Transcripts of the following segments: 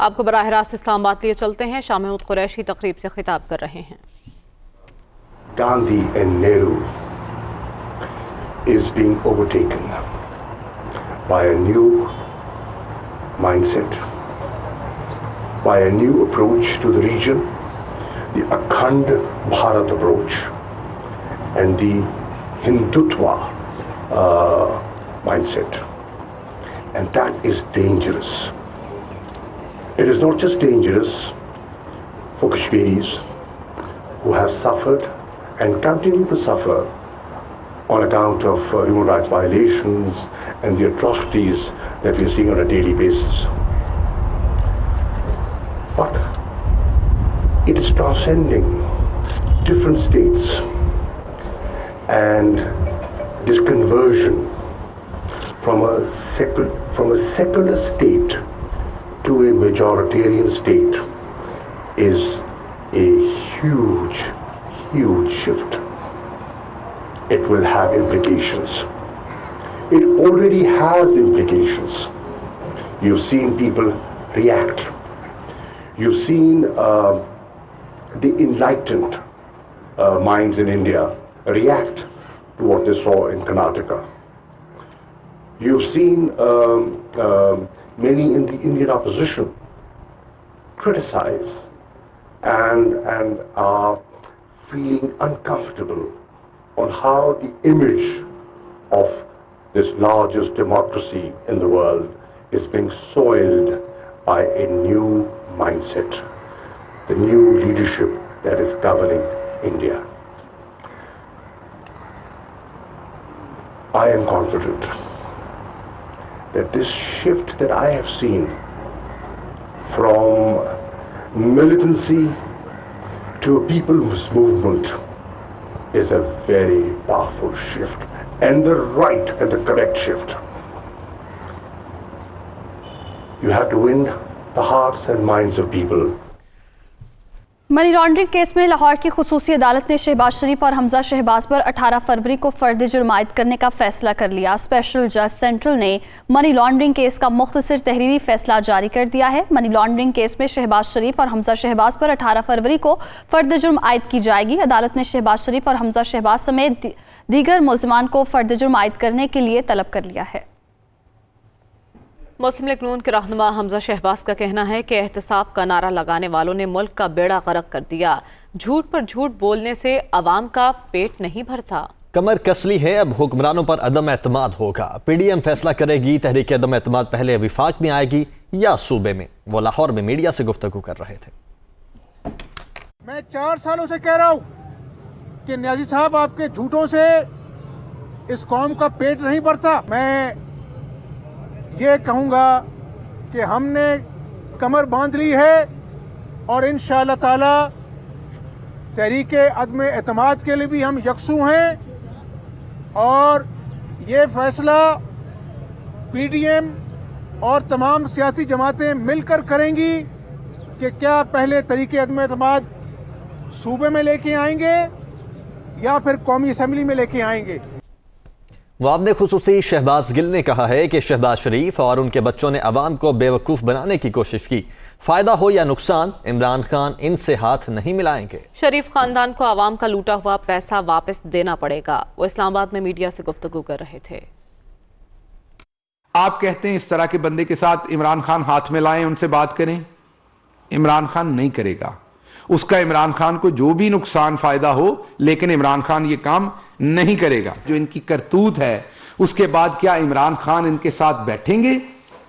आपको बराह रास्त इस्लामाबाद लिए चलते हैं। शाह महमूद कुरैशी तकरीब से खिताब कर रहे हैं। Gandhi and Nehru is being overtaken by a new mindset, by a new approach to the region, the Akhand Bharat approach and the Hindutva mindset. And that is dangerous. It is not just dangerous for Kashmiris who have suffered and continue to suffer on account of human rights violations and the atrocities that we are seeing on a daily basis. But it is transcending different states, and this conversion from a secular state to a majoritarian state is a huge shift. It will have implications. It already has implications. You've seen people react. You've seen the enlightened minds in India react to what they saw in Karnataka. You've seen many in the Indian opposition criticize and are feeling uncomfortable on how the image of this largest democracy in the world is being soiled by a new mindset, the new leadership that is governing India. I am confident that this shift that I have seen from militancy to a people's movement is a very powerful shift, and the right and the correct shift. You have to win the hearts and minds of people. Money laundering case में लाहौर की खुसूसी अदालत ने शहबाज शरीफ और हमजा शहबाज पर 18 फरवरी को फर्द जुर्म आयद करने का फैसला कर लिया। स्पेशल जज सेंट्रल ने मनी लॉन्ड्रिंग केस का मुख्तसर तहरीरी फैसला जारी कर दिया है। मनी लॉन्ड्रिंग केस में शहबाज शरीफ और हमजा शहबाज पर 18 फरवरी को फर्द जुर्म आयद की जाएगी। अदालत ने शहबाज शरीफ और हमजा शहबाज समेत दीगर मुल्ज़िमान को फर्द जुर्म आयद करने के लिए तलब कर लिया है। मुस्लिम लीग नून के रहनुमा हमजा शहबाज का कहना है कि एहतसाब का नारा लगाने वालों ने मुल्क का बेड़ा गर्क कर दिया। झूठ पर झूठ बोलने से अवाम का पेट नहीं भरता। कमर कसली है, अब हुक्मरानों पर अदम एतमाद होगा। पीडीएम फैसला करेगी तहरीक अदम एतमाद पहले विफाक में आएगी या सूबे में। वो लाहौर में मीडिया से गुफ्तगू कर रहे थे। मैं 4 सालों से कह रहा हूं कि न्याजी साहब आपके झूठों से इस कौम का पेट नहीं भरता। मैं ये कहूँगा कि हमने कमर बांध ली है और इंशाअल्लाह ताला तहरीक अदम एतमाद के लिए भी हम यकसू हैं और ये फैसला पीडीएम और तमाम सियासी जमातें मिलकर करेंगी कि क्या पहले तहरीक अदम एतमाद सूबे में लेके आएंगे या फिर कौमी असम्बली में लेके आएंगे। वाबने खुसूसी शहबाज गिल ने कहा है कि शहबाज शरीफ और उनके बच्चों ने अवाम को बेवकूफ़ बनाने की कोशिश की। फ़ायदा हो या नुकसान, इमरान खान इनसे हाथ नहीं मिलाएंगे। शरीफ खानदान को अवाम का लूटा हुआ पैसा वापस देना पड़ेगा। वो इस्लामाबाद में मीडिया से गुफ्तगू कर रहे थे। आप कहते हैं इस तरह के बंदे के साथ इमरान खान हाथ में लाएं, उनसे बात करें। इमरान खान नहीं करेगा। उसका इमरान खान को जो भी नुकसान फायदा हो, लेकिन इमरान खान ये काम नहीं करेगा। जो इनकी करतूत है, उसके बाद क्या इमरान खान इनके साथ बैठेंगे?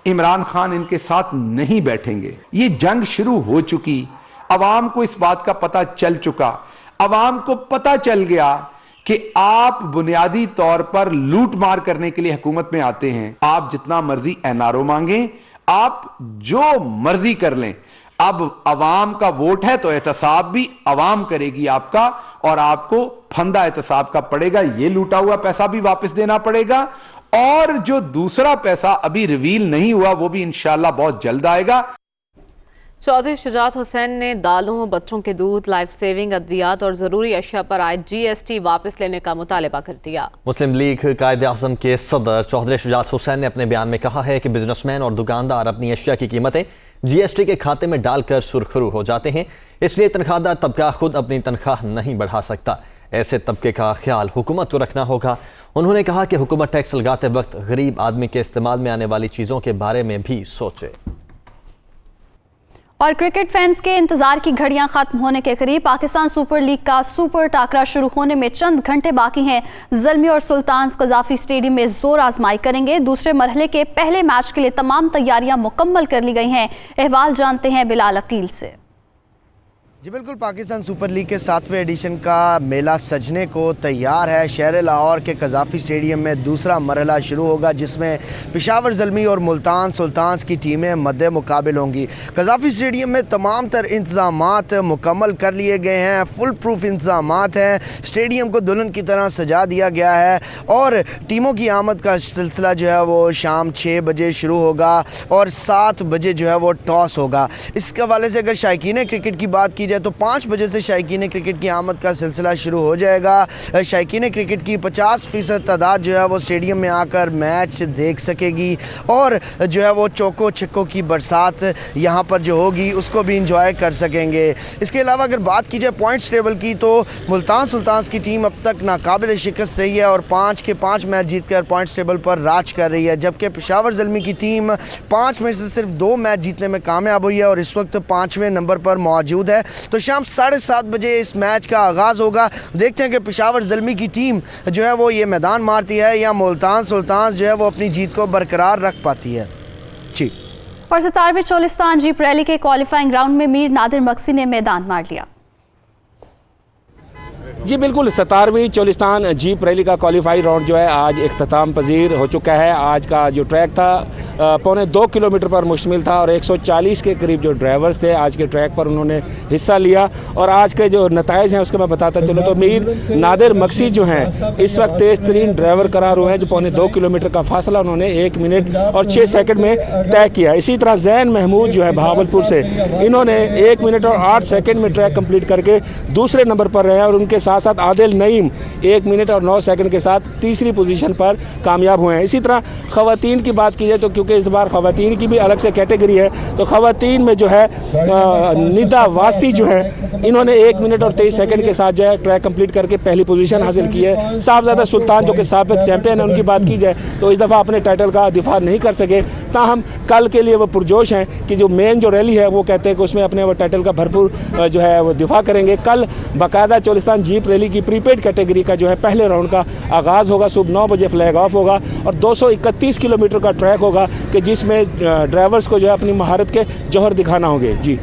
इमरान खान इनके साथ नहीं बैठेंगे। ये जंग शुरू हो चुकी, अवाम को इस बात का पता चल चुका। अवाम को पता चल गया कि आप बुनियादी तौर पर लूट मार करने के लिए हुकूमत में आते हैं। आप जितना मर्जी एनआरओ मांगे, आप जो मर्जी कर लें, अब अवाम का वोट है तो एहतसाब भी अवाम करेगी आपका, और आपको फंदा एहतसाब का पड़ेगा। ये लूटा हुआ पैसा भी वापस देना पड़ेगा, और जो दूसरा पैसा अभी रिवील नहीं हुआ वो भी इंशाअल्लाह बहुत जल्द आएगा। चौधरी शुजात हुसैन ने दालों, बच्चों के दूध, लाइफ सेविंग अद्वियात और जरूरी अशिया पर आयद जीएसटी वापस लेने का मुतालबा कर दिया। मुस्लिम लीग कायदे आज़म के सदर चौधरी शुजात हुसैन ने अपने बयान में कहा है कि बिजनेसमैन और दुकानदार अपनी अशिया की कीमतें GST के खाते में डालकर सुरखरू हो जाते हैं। इसलिए तनख्वाहदार तबका खुद अपनी तनख्वाह नहीं बढ़ा सकता। ऐसे तबके का ख्याल हुकूमत को रखना होगा। उन्होंने कहा कि हुकूमत टैक्स लगाते वक्त गरीब आदमी के इस्तेमाल में आने वाली चीज़ों के बारे में भी सोचे। और क्रिकेट फैंस के इंतजार की घड़ियां खत्म होने के करीब पाकिस्तान सुपर लीग का सुपर टाकरा शुरू होने में चंद घंटे बाकी हैं। ज़ल्मी और सुल्तान्स कज़ाफ़ी स्टेडियम में जोर आजमाई करेंगे। दूसरे मरहले के पहले मैच के लिए तमाम तैयारियां मुकम्मल कर ली गई हैं। अहवाल जानते हैं बिलाल अकील से। जी बिल्कुल, पाकिस्तान सुपर लीग के 7वें एडिशन का मेला सजने को तैयार है। शहर लाहौर के कज़ाफ़ी स्टेडियम में दूसरा मरहला शुरू होगा, जिसमें पेशावर ज़ल्मी और मुल्तान सुल्तान्स की टीमें मद्दे मुकाबिल होंगी। कज़ाफ़ी स्टेडियम में तमाम तर इंतज़ामात मुकम्मल कर लिए गए हैं। फुल प्रूफ इंतज़ामात हैं। स्टेडियम को दुल्हन की तरह सजा दिया गया है और टीमों की आमद का सिलसिला जो है वो शाम 6 बजे शुरू होगा और 7 बजे जो है वो टॉस होगा। इसके हवाले से अगर शायकीन क्रिकेट की बात की तो 5 बजे से शायकीन क्रिकेट की आमद का सिलसिला शुरू हो जाएगा। शायकीन क्रिकेट की 50% तादाद जो है वो स्टेडियम में आकर मैच देख सकेगी और जो है वो चौको छक्कों की बरसात यहाँ पर जो होगी उसको भी इंजॉय कर सकेंगे। इसके अलावा अगर बात की जाए पॉइंट्स टेबल की, तो मुल्तान सुल्तान्स की टीम अब तक नाकाबिल शिकस्त रही है और 5 के 5 मैच जीतकर पॉइंट्स टेबल पर राज कर रही है, जबकि पेशावर ज़ल्मी की टीम 5 में से सिर्फ 2 मैच जीतने में कामयाब हुई है और इस वक्त 5वें नंबर पर मौजूद है। तो शाम 7:30 बजे इस मैच का आगाज़ होगा। देखते हैं कि पेशावर ज़ल्मी की टीम जो है वो ये मैदान मारती है या मुल्तान सुल्तान्स जो है वो अपनी जीत को बरकरार रख पाती है। जी। और 17वें चोलिस्तान जीप रैली के क्वालिफाइंग राउंड में मीर नादिर मक्सी ने मैदान मार लिया। जी बिल्कुल, 17वीं चोलिस्तान जीप रैली का क्वालिफाई राउंड जो है आज इख्तिताम पजीर हो चुका है। आज का जो ट्रैक था 1.25 किलोमीटर पर मुश्तमिल था और 140 के करीब जो ड्राइवर्स थे आज के ट्रैक पर उन्होंने हिस्सा लिया। और आज के जो नताइज हैं उसके मैं बताता चलो तो मीर नादिर मक्सी जो हैं इस वक्त तेज़ तरीन ड्राइवर करार हुए हैं, जो 1.25 किलोमीटर का फासला उन्होंने 1 मिनट और 6 सेकंड में तय किया। इसी तरह जैन महमूद जो है भावलपुर से, इन्होंने 1 मिनट और 8 सेकंड में ट्रैक कंप्लीट करके दूसरे नंबर पर रहे और उनके साथ साथ आदिल नईम 1 मिनट और 9 सेकंड के साथ तीसरी पोजीशन पर कामयाब हुए हैं। इसी तरह खवातीन की बात की जाए तो क्योंकि इस बार खवातीन की भी अलग से कैटेगरी है, तो खवातीन में जो है निदा वास्ती जो है इन्होंने 1 मिनट और 23 सेकंड के साथ जो है ट्रैक कंप्लीट करके पहली पोजीशन हासिल की है। साहबजादा सुल्तान जो कि साबिक चैंपियन है, उनकी बात की जाए तो इस दफ़ा अपने टाइटल का दिफा नहीं कर सके, ताहम कल के लिए वो पुरजोश हैं कि जो मेन जो रैली है वो कहते हैं कि उसमें अपने वो टाइटल का भरपूर जो है वो दिफा करेंगे। कल बाकायदा चोलिस्तान जीप रैली की प्रीपेड कैटेगरी का जो है पहले राउंड का आगाज़ होगा। सुबह 9 बजे फ्लैग ऑफ होगा और 231 किलोमीटर का ट्रैक होगा कि जिसमें ड्राइवर्स को जो है अपनी महारत के जौहर दिखाना होंगे। जी।